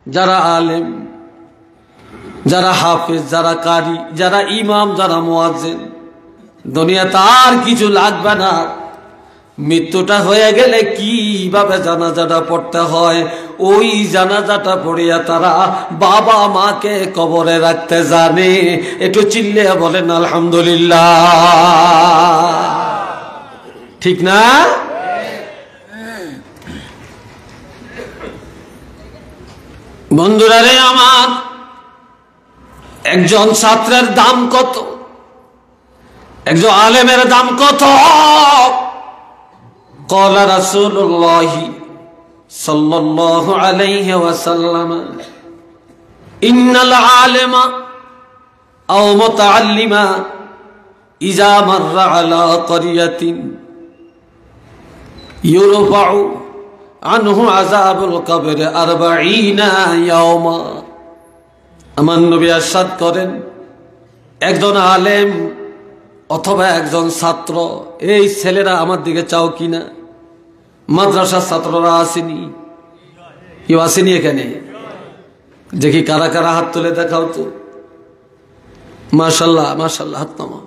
যারা আলেম, যারা হাফেজ, যারা কারি, যারা ইমাম, যারা মুয়াজ্জিন, দুনিয়াতে আর কিছু লাগবে না। মৃত্যুটা হয়ে গেলে কিভাবে জানাজাটা পড়তে হয়, ওই জানাজাটা পড়িয়া তারা বাবা মাকে কবরে রাখতে জানে। একটু চিল্লিয়ে বলেন আলহামদুলিল্লাহ। ঠিক না? বন্ধুরা রে আমার, একজন ছাত্রের দাম কত, একজন আলেমের দাম কত? قال رسول الله صلى الله عليه وسلم إن العالم أو متعلم إذا مر على قرية يرفع عنه عذاب القبر 40 يوما। আমার নবী ইরশাদ করেন, একজন আলেম অথবা একজন ছাত্র, এই ছেলেরা আমার দিকে চাও কিনা? মাদ্রাসার ছাত্ররা আসেনি? কেউ আসেনি এখানে? দেখি কারা কারা হাত তুলে দেখাও তো। মাশাআল্লাহ মাশাআল্লাহ, হাত নামাও।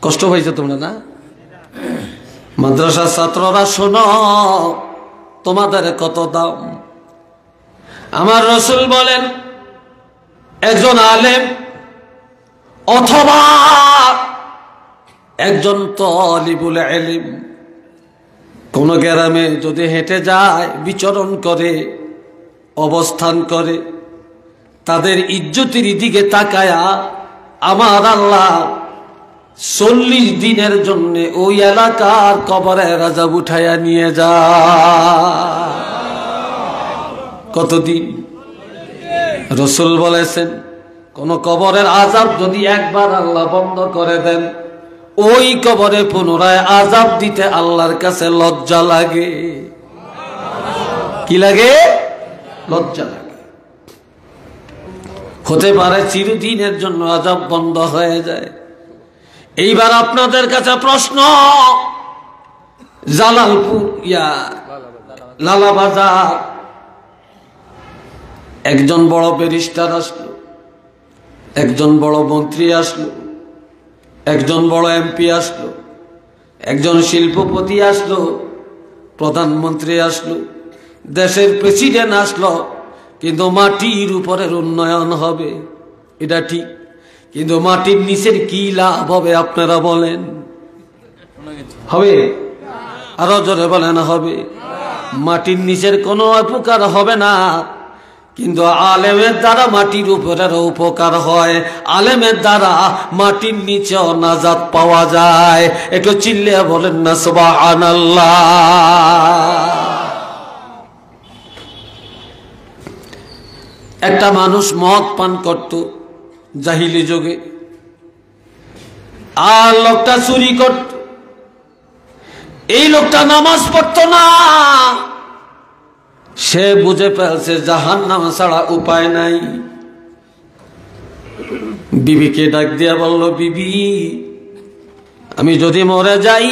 কষ্ট হয়েছে তোমরা না? মাদ্রাসার ছাত্ররা শোনো, তোমাদের কত দাম। আমার রাসূল বলেন, একজন আলেম অথবা একজন তালিবুল ইলম কোন গ্রামে যদি হেঁটে যায়, বিচরণ করে, অবস্থান করে, তাদের ইজ্জতের দিকে তাকায়া আমার আল্লাহ 40 দিনের জন্য ওই এলাকার কবরে আযাব উঠাইয়া নিয়ে যায়। কতদিন? রাসূল বলেছেন, কোন কবরের আযাব যদি একবার আল্লাহ বন্ধ করে দেন, ওই কবরে পুনরায় আযাব দিতে আল্লাহর কাছে লজ্জা লাগে। কি লাগে? লজ্জা লাগে। হতে পারে চিরদিনের জন্য আযাব বন্ধ হয়ে যায়। এইবার আপনাদের কাছে প্রশ্ন, জালালপুর লালাবাজার একজন বড় ব্যারিস্টার আসলো, একজন বড় মন্ত্রী আসলো, একজন বড় এমপি আসলো, একজন শিল্পপতি আসলো, প্রধানমন্ত্রী আসলো, দেশের প্রেসিডেন্ট আসলো, কিন্তু মাটির উপরের উন্নয়ন হবে, এটা ঠিক। কিন্তু মাটির নিচের কি লাভ হবে আপনারা বলেন? হবে? আরো জোরে বলেন, হবে? মাটির নিচের কোনো উপকার হবে না, কিন্তু আলেমের দ্বারা মাটির উপরের উপকার হয়, আলেমের দ্বারা মাটির নিচেও নাজাত পাওয়া যায়। একটু চিল্লিয়ে বলেন না সুবহানাল্লাহ। একটা মানুষ মদ পান করত জাহিলি যুগে, আর লোকটা চুরি করত। এই লোকটা নামাজ পড়তো না, সে বুঝে ফেলছে জাহান্নাম ছাড়া উপায় নাই। বিবিকে ডাক দিয়া বলল, বিবি, আমি যদি মরে যাই,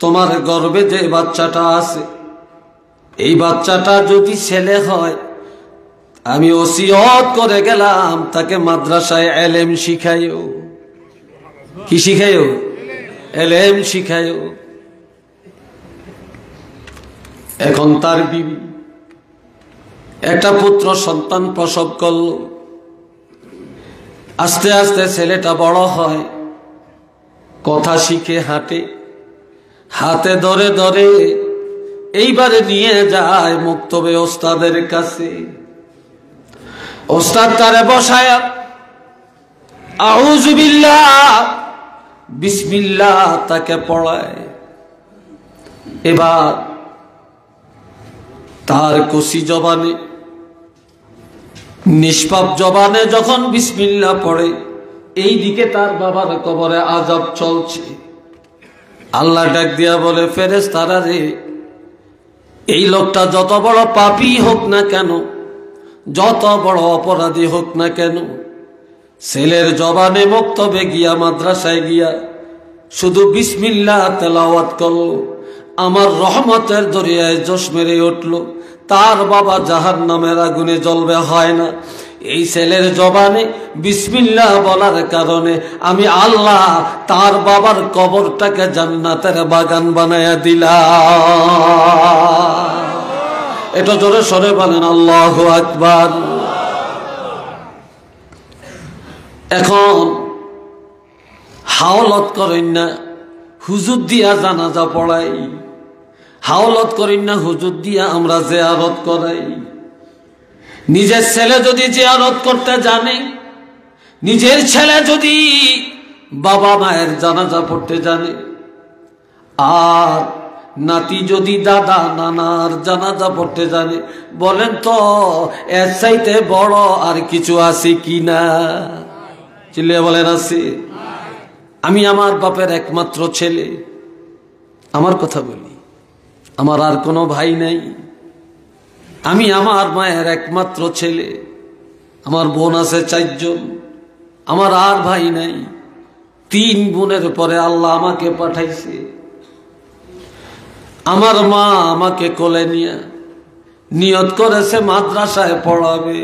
তোমার গর্ভে যে বাচ্চাটা আছে, এই বাচ্চাটা যদি ছেলে হয়, আমি ওসিয়ত করে গেলাম তাকে মাদ্রাসায় এলেম শিখাইও। কি শিখাইও? এলেম শিখাইও। এখন তার বিবি একটা পুত্র সন্তান প্রসব করল। আস্তে আস্তে ছেলেটা বড় হয়, কথা শিখে, হাঁটে, হাতে ধরে ধরে এইবারে নিয়ে যায় মুক্তবে ওস্তাদের কাছে। ওস্তাদ তারে বসায়া আউযু বিল্লাহ বিসমিল্লাহ তাকে পড়ায়। এবার তার কষি জবানে, নিষ্পাপ জবানে যখন বিসমিল্লাহ পড়ে, এই দিকে তার বাবার কবরে আযাব চলছে। আল্লাহ ডাক দিয়া বলে, ফেরেশতারা রে, এই লোকটা যত বড় পাপী হোক না কেন, যত বড় অপরাধী হোক না কেন, ছেলের জবানে মক্তবে গিয়া, মাদ্রাসায় গিয়া শুধু বিসমিল্লাহ তেলাওয়াত করল, আমার রহমতের দরিয়ায় জোশ মেরে উঠল, তার বাবা জাহান্নামের আগুনে জ্বলবে, হয় না। এই ছেলের জবানে বিসমিল্লাহ বলার কারণে আমি আল্লাহ তার বাবার কবরটাকে জান্নাতের বাগান বানায়া দিলাম। এটা জোরে সরে বলেন আল্লাহু আকবার। এখন হাওলাত করেন না হুজুর দিয়া জানাজা পড়াই, হাওলাত করেন না হুজুর দিয়া আমরা জিয়ারত করাই। নিজের ছেলে যদি জিয়ারত করতে জানে, নিজের ছেলে যদি বাবা মায়ের জানাজা পড়তে জানে, আর নাতি যদি দাদা নানার জানাজা পড়তে জানে, বলেন তো এর চাইতে বড় আর কিছু আছে কিনা? চিল্লিয়ে বলেন আছে? আমি আমার বাপের একমাত্র ছেলে, আমার কথা বলি, আমার আর কোনো ভাই নাই। আমি আমার মায়ের একমাত্র ছেলে, আমার বোন আছে 4 জন, আমার আর ভাই নাই। 3 বোনের পরে আল্লাহ আমাকে পাঠাইছে। আমার মা আমাকে কোলে নিয়ে নিয়ত করেছে মাদ্রাসায় পড়াবে।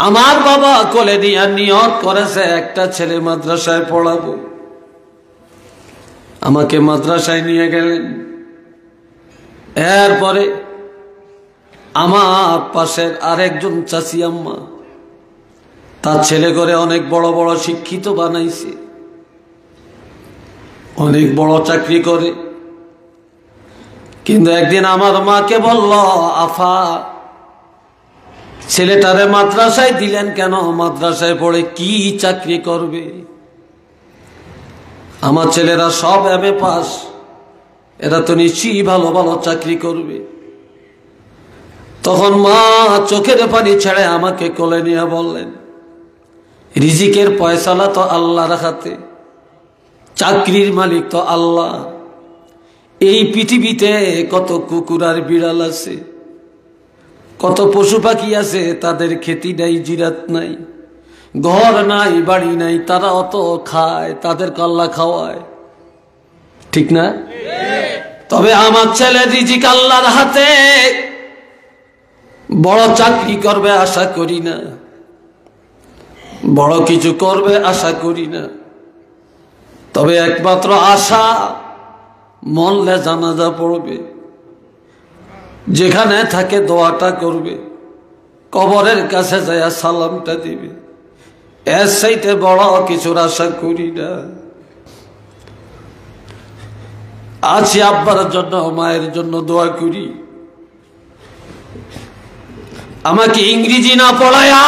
আমার বাবা কোলে নিয়ে নিয়ত করেছে একটা ছেলে মাদ্রাসায় পড়াবো। আমাকে মাদ্রাসায় নিয়ে গেলেন। এরপরে আমার পাশের আরেকজন চাচি আম্মা, তার ছেলে করে অনেক বড় বড় শিক্ষিত বানাইছে, অনেক বড় চাকরি করে। কিন্তু একদিন আমার মাকে বলল, আফা ছেলেটারে মাদ্রাসায় দিলেন কেন? মাদ্রাসায় পড়ে কি চাকরি করবে? আমার ছেলেরা সব এমএ পাস, এরা তো নিশ্চয়ই ভালো ভালো চাকরি করবে। তখন মা চোখের পানি ছেড়ে আমাকে কোলে নিয়ে বললেন, রিজিকের ফয়সালা তো আল্লাহর হাতে, চাকরির মালিক তো আল্লাহ। এই পৃথিবীতে কত কুকুর আর বিড়াল আছে, কত পশু পাখি আছে, তাদের খেতি নাই, জিরাত নাই, ঘর নাই, বাড়ি নাই, তারা অত খায়, তাদেরকে আল্লাহ খাওয়ায়, ঠিক না? তবে আমার ছেলে রিজিক আল্লাহর হাতে, বড় চাকরি করবে আশা করি না, বড় কিছু করবে আশা করি না। তবে একমাত্র আশা মরলে জানাজা পড়বে, যেখানে থাকে দোয়াটা করবে, কবরের কাছে যায় সালামটা দিবে, এর চাইতে বড় কিছুর আশা করি না। আছি আব্বার জন্য মায়ের জন্য দোয়া করি, আমাকে ইংরেজি না পড়ায়া,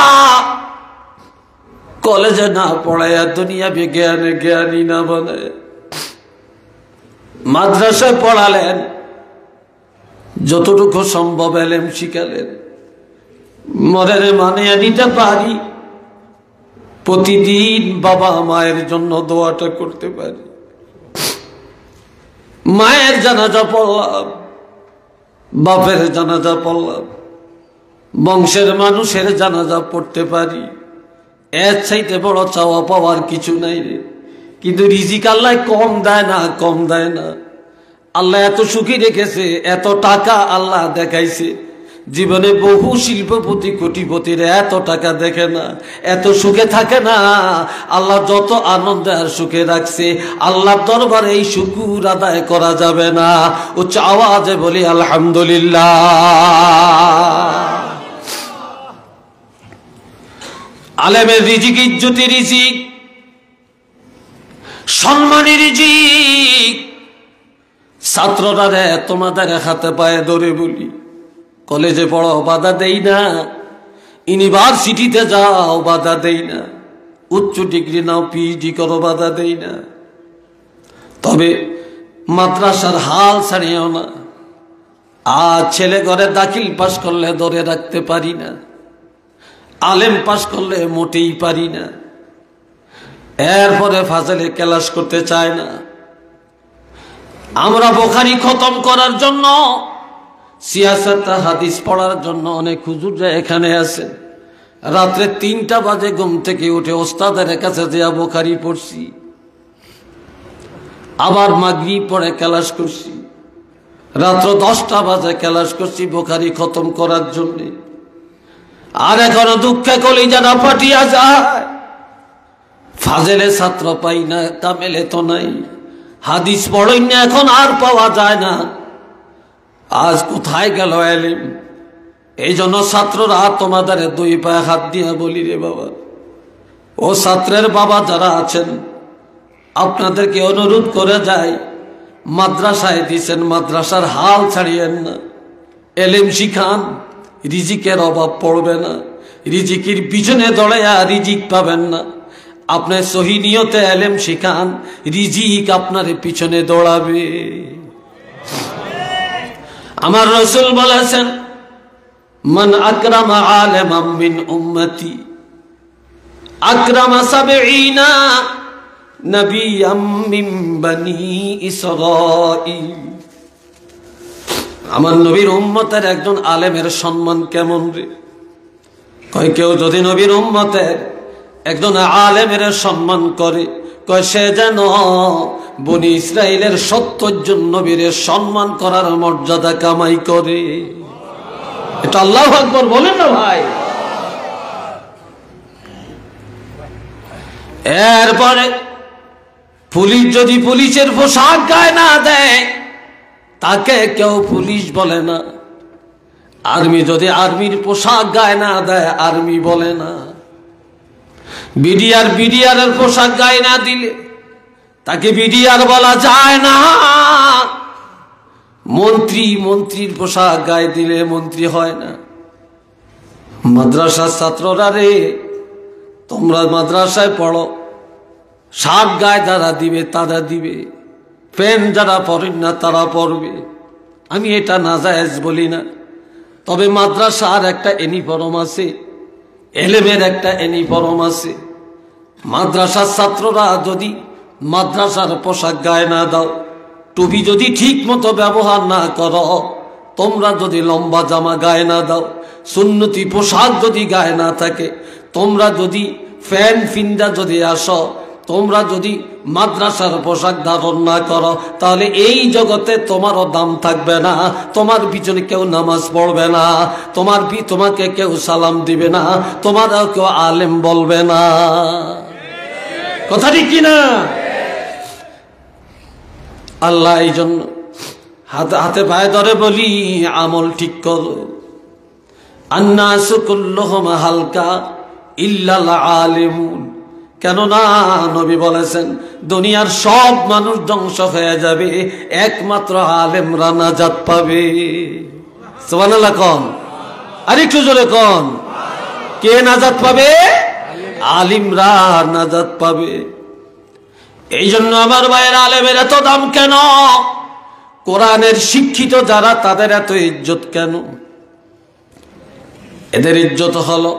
কলেজে না পড়ায়া, দুনিয়া বিজ্ঞানে জ্ঞানী না বানায়, মাদ্রাসায় পড়ালেন, যতটুকু সম্ভব এলেম শিখালেন, মরের মানিয়ে নিতে পারি, প্রতিদিন বাবা মায়ের জন্য দোয়াটা করতে পারি। মায়ের জানাজা পড়লাম, বাপের জানাজা পড়লাম, বংশের মানুষের জানাজা পড়তে পারি, এর চাইতে বড় চাওয়া পাওয়ার কিছু নাই রে। কিন্তু রিজিক আল্লাহ কম দেয় না, কম দেয় না। আল্লাহ এত সুখী রেখেছে, এত টাকা আল্লাহ দেখাইছে। জীবনে বহু শিল্পপতি কোটিপতির এত টাকা দেখে না, এত সুখে থাকে না। আল্লাহ যত আনন্দে আর সুখে রাখছে, আল্লাহর দরবারে এই শুকুর আদায় করা যাবে না। উচ্চ আওয়াজে বলি আলহামদুলিল্লাহ। আলেমের রিজিক ইজ্জতি রিজিক, সম্মানী রিজিক। ছাত্ররা রে তোমাদের হাতে পায়ে ধরে বলি, কলেজে পড়ো বাধা দেই না, ইউনিভার্সিটিতে যাও বাধা দেই না, উচ্চ ডিগ্রি নাও, পিএইচডি করো বাধা দেই না। তবে মাদ্রাসার হাল ছাড়িও না। আর ছেলে ঘরে দাখিল পাস করলে ধরে রাখতে পারি না, আলেম পাস করলে মোটেই পারি না। এরপরে ফাজলে ক্লাস করতে চায় না। আমরা বুখারী খতম করার জন্য, সিয়াসত হাদিস পড়ার জন্য অনেক হুজুররা এখানে আছেন। রাত্রে 3টা বাজে ঘুম থেকে উঠে ওস্তাদের কাছে যেয়া বুখারী পড়ছি, আবার মাগরিব পড়ে ক্লাস করছি। রাত্র 10টা বাজে ক্লাস করছি বুখারী খতম করার জন্য, আর এখনো দুঃখে কলিজাটা ফাটিয়া যায়। ফাজেলে ছাত্র পাই না, কামেলে তো নাই, হাদিস পড়ই না, এখন আর পাওয়া যায় না। আজ কোথায় গেল এলিম? এই জন্য ছাত্ররা তোমাদের 2 পায়ে হাত দিয়ে বলি রে বাবা, ও ছাত্রের বাবা যারা আছেন, আপনাদেরকে অনুরোধ করে যায়, মাদ্রাসায় দিছেন, মাদ্রাসার হাল ছাড়িয়েন না, এলিম শিখান, রিজিকের অভাব পড়বে না, রিজিকের পিছনে দৌড়াইয়া রিজিক পাবেন না। আপনি সহি নিয়তে এলেম শিখান, রিজিক আপনার পিছনে দৌড়াবে। আমার রাসূল বলেছেন, মান আকরামা আলিমান মিন উম্মতি আকরামা 70 নবিয়্যাম মিন বনি ইসরাঈল। আমার নবীর উম্মতের একজন আলেমের সম্মান কেমন রে? কয় কেউ যদি নবীর উম্মতের একজন আলেমের সম্মান করে, কয় সে যেন বনি ইসরাইলের 70 জন নবীর সম্মান করার মর্যাদা কামাই করে। এটা আল্লাহু আকবার বলেন না ভাই। এরপরে পুলিশ যদি পুলিশের পোশাক গায়ে না দেয়, তাকে কেউ পুলিশ বলে না। আর্মি যদি আর্মির পোশাক গায়ে না দেয়, আর্মি বলে না। বিডিআর এর পোশাক গায়ে না দিলে তাকে বিডিআর বলা যায় না। মন্ত্রীর পোশাক গায়ে দিলে মন্ত্রী হয় না। মাদ্রাসার ছাত্ররা রে, তোমরা মাদ্রাসায় পড়ো, শার্ট গায়ে যারা দিবে তারা দিবে, প্যান্ট যারা পরেন না তারা পরবে। আমি এটা নাজায়েজ বলি না, তবে মাদ্রাসার একটা ইউনিফর্ম আছে, এলেমের একটা ইউনিফর্ম আছে। মাদ্রাসার ছাত্ররা যদি মাদ্রাসার পোশাক গায়ে না দাও, টুপি যদি ঠিক মতো ব্যবহার না করো, তোমরা যদি লম্বা জামা গায়ে না দাও, সুন্নতি পোশাক যদি গায়ে না থাকে, তোমরা যদি ফ্যান ফিন্দা যদি আসো, তোমরা যদি মাদ্রাসার পোশাক ধারণ না করো, তাহলে এই জগতে তোমারও দাম থাকবে না, তোমার পিছনে কেউ নামাজ পড়বে না, তোমাকে কেউ সালাম দিবে না, তোমারও কেউ আলেম বলবে না। কথা ঠিক কিনা? আল্লাহ এই জন্য হাতে পায়ে ধরে বলি, আমল ঠিক করো। আন্নাসু কুল্লুহুম হালকা ইল্লাল আলিমুন। কেননা নবী বলেছেন, দুনিয়ার সব মানুষ ধ্বংস হয়ে যাবে, একমাত্র আলেমরা নাজাত পাবে। সুবহানাল্লাহ কোন? আরেকটু জোরে কোন। কে নাজাত পাবে? আলিমরা নাজাত পাবে। এই জন্য আমার ভাইয়ের, আলেমের এত দাম কেন? কোরআনের শিক্ষিত যারা, তাদের এত ইজ্জত কেন? এদের ইজ্জত হলো,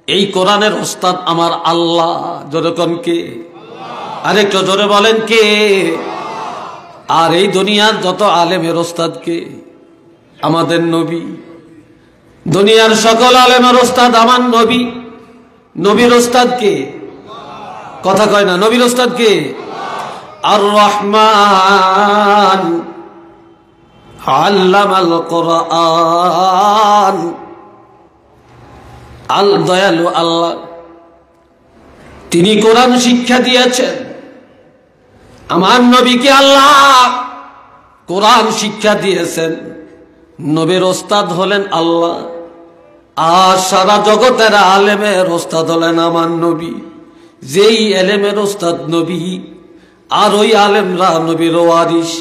এই কোরআনের ওস্তাদ আমার আল্লাহ। জোরে কোন কে? আরেকটু জোরে বলেন কে? আর এই দুনিয়ার যত আলেমের ওস্তাদ কে? আমাদের নবী। দুনিয়ার সকল আলেমের ওস্তাদ আমার নবী। নবীর ওস্তাদ কে? কথা কয় না। নবীর ওস্তাদ কে? আর রহমান আল্লামাল কোরআন। আল দয়ালু আল্লাহ, তিনি কোরআন শিক্ষা দিয়েছেন। আমার নবীকে আল্লাহ কোরআন শিক্ষা দিয়েছেন। নবীর ওস্তাদ হলেন আল্লাহ, আর সারা জগতের আলেমের ওস্তাদ হলেন আমার নবী। যেই এলেমের ওস্তাদ নবী, আর ওই আলেমরা নবীর ওয়ারিস।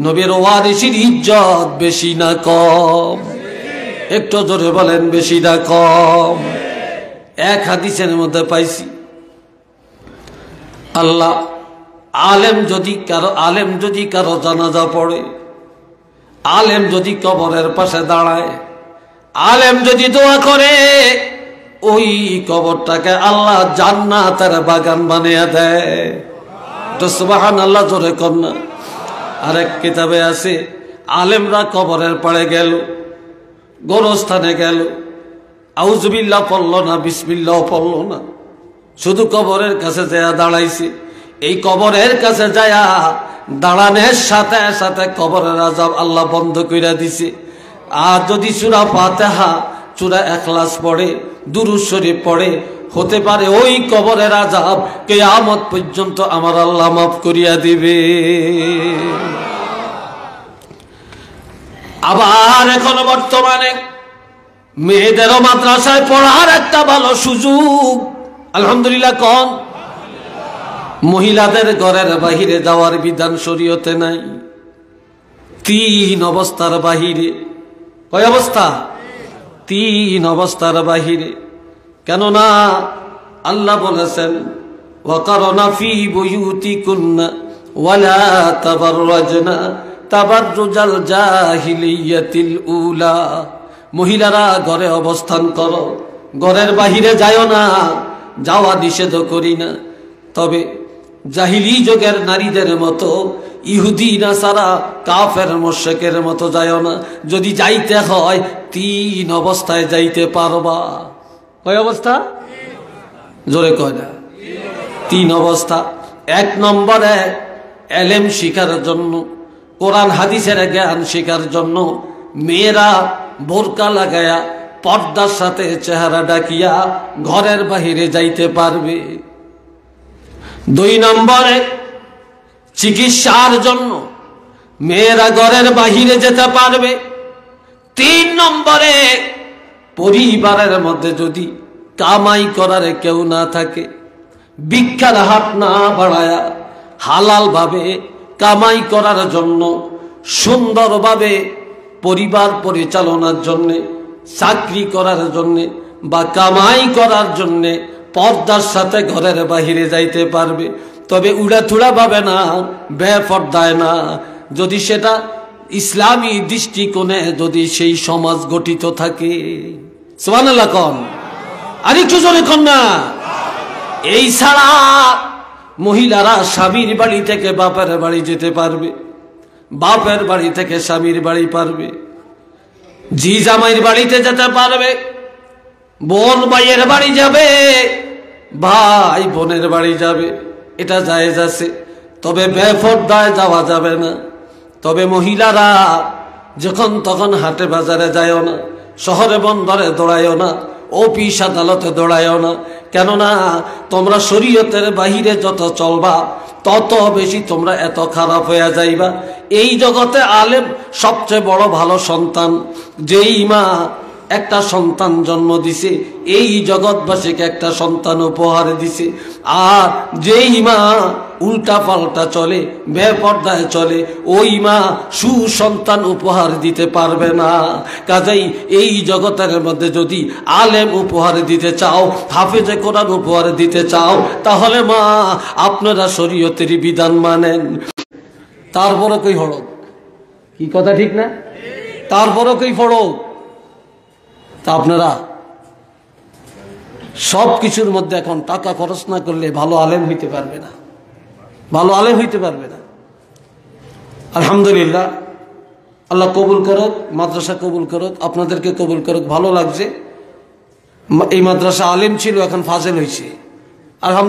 নবীর ওয়ারিসের ইজ্জত বেশি না কম? একটু জোরে বলেন, বেশি না কম? এক হাদিসের মধ্যে পাইছি, আল্লাহ আলেম যদি কারো জানাজা পড়ে, আলেম যদি কবরের পাশে দাঁড়ায়, আলেম যদি দোয়া করে, ওই কবরটাকে আল্লাহ জান্নাতের বাগান বানিয়ে দেয়। তো সুবহানাল্লাহ জোরে কর না। আরেক কিতাবে আছে, আলেমরা কবরের পাড়ে গেল, গোরস্থানে গেল, আউযুবিল্লাহ পড়ল না, বিসমিল্লাহ পড়ল না, শুধু কবরের কাছে যায়া দাঁড়াইছে। এই কবরের কাছে যায়া দাঁড়ানোর সাথে সাথে কবরের আযাব আল্লাহ বন্ধ কইরা দিছে। আর যদি সূরা ফাতিহা, সূরা ইখলাস পড়ে, দুরূদ শরীফ পড়ে, হতে পারে ওই কবরের আযাব কিয়ামত পর্যন্ত আমার আল্লাহ মাফ করিয়া দিবে। আবার এখন বর্তমানে মেয়েদেরও মাদ্রাসায় পড়ার একটা ভালো সুযোগ, আলহামদুলিল্লাহ। কোন মহিলাদের ঘরের বাহিরে যাওয়ার বিধান শরীয়তে নাই। 3 অবস্থার বাহিরে। কয় অবস্থা? 3 অবস্থার বাহিরে। কেননা আল্লাহ বলেছেন ওয়াকারনা ফি বুয়ুতিকুন্না ওয়ালা তাবাররাজনা তাবাররুজাল জাহিলিয়াতিল উলা। মহিলারা ঘরে অবস্থান করো, ঘরের বাহিরে যাও না, যাওয়া নিষেধ করি না। তবে জাহিলি যুগের নারীদের মতো, ইহুদি নাসারা কাফের মুশরিকের মতো যাও না। যদি যাইতে হয় 3 অবস্থায় যাইতে পারবা। কয় অবস্থা? জোরে কয় না। 3 অবস্থা। 1 নম্বরে ইলম শিখার জন্য, কোরআন হাদিসের জ্ঞান শিখার জন্য মেয়েরা বোরকা লাগায়া পর্দার সাথে চেহারা ঢাকিয়া ঘরের বাহিরে যাইতে পারবে। 2 নম্বরে চিকিৎসার জন্য মেয়েরা ঘরের বাহিরে যেতে পারবে। 3 নম্বরে পরিবারের মধ্যে যদি কামাই করার কেউ না থাকে, ভিক্ষার হাত না বাড়ায়া হালাল ভাবে কামাই করার জন্য, সুন্দরভাবে পরিবার পরিচালনার জন্য, চাকরি করার জন্য বা কামাই করার জন্য পর্দার সাথে ঘরের বাহিরে যাইতে পারবে। তবে উড়াথুড়া ভাবে না, বেপর্দায় না। যদি সেটা ইসলামী দৃষ্টিকোণে যদি সেই সমাজ গঠিত থাকে। সুবহানাল্লাহ কোন? আরেকটু জোরে কোন না। এই ছাড়া মহিলারা স্বামীর বাড়ি থেকে বাপের বাড়ি যেতে পারবে, বাপের বাড়ি থেকে স্বামীর বাড়ি পারবে, জি জামাইয়ের বাড়িতে যেতে পারবে, বোন ভাইয়ের বাড়ি যাবে, ভাই বোনের বাড়ি যাবে, এটা জায়েজ আছে। তবে বেপরদায় যাওয়া যাবে না। তবে মহিলারা যখন তখন হাটে বাজারে যায়ও না, শহরে বন্দরে দৌড়ায়ও না, অফিস আদালতে দৌড়ায়ও না। কেননা তোমরা শরীয়তের বাহিরে যত চলবা তত বেশি তোমরা এত খারাপ হয়ে যাইবা। এই জগতে আলেম সবচেয়ে বড় ভালো সন্তান। যেই মা একটা সন্তান জন্ম দিছে, এই জগৎবাসীকে একটা সন্তান উপহার দিছে। আর যেই মা উল্টা পাল্টা চলে, বেপর্দায় চলে, ওই মা সুসন্তান উপহার দিতে পারবে না। কাজেই এই জগতের মধ্যে যদি আলেম উপহার দিতে চাও, হাফেজে কোরআন উপহার দিতে চাও, তাহলে মা আপনারা শরীয়তের বিধান মানেন। তারপরে কই হড়ক, কি কথা ঠিক না? তারপরে কই ফড়ক। তা আপনারা সব কিছুর মধ্যে এখন টাকা খরচ না করলে ভালো আলেম হইতে পারবে না, ভালো আলেম হইতে পারবে না। আলহামদুলিল্লাহ, আল্লাহ কবুল করুক, মাদ্রাসা কবুল করুক, আপনাদেরকে কবুল করুক। ভালো লাগছে। এই মাদ্রাসা আলেম ছিল, এখন ফাজেল হয়েছে। আলহামদুলিল্লাহ।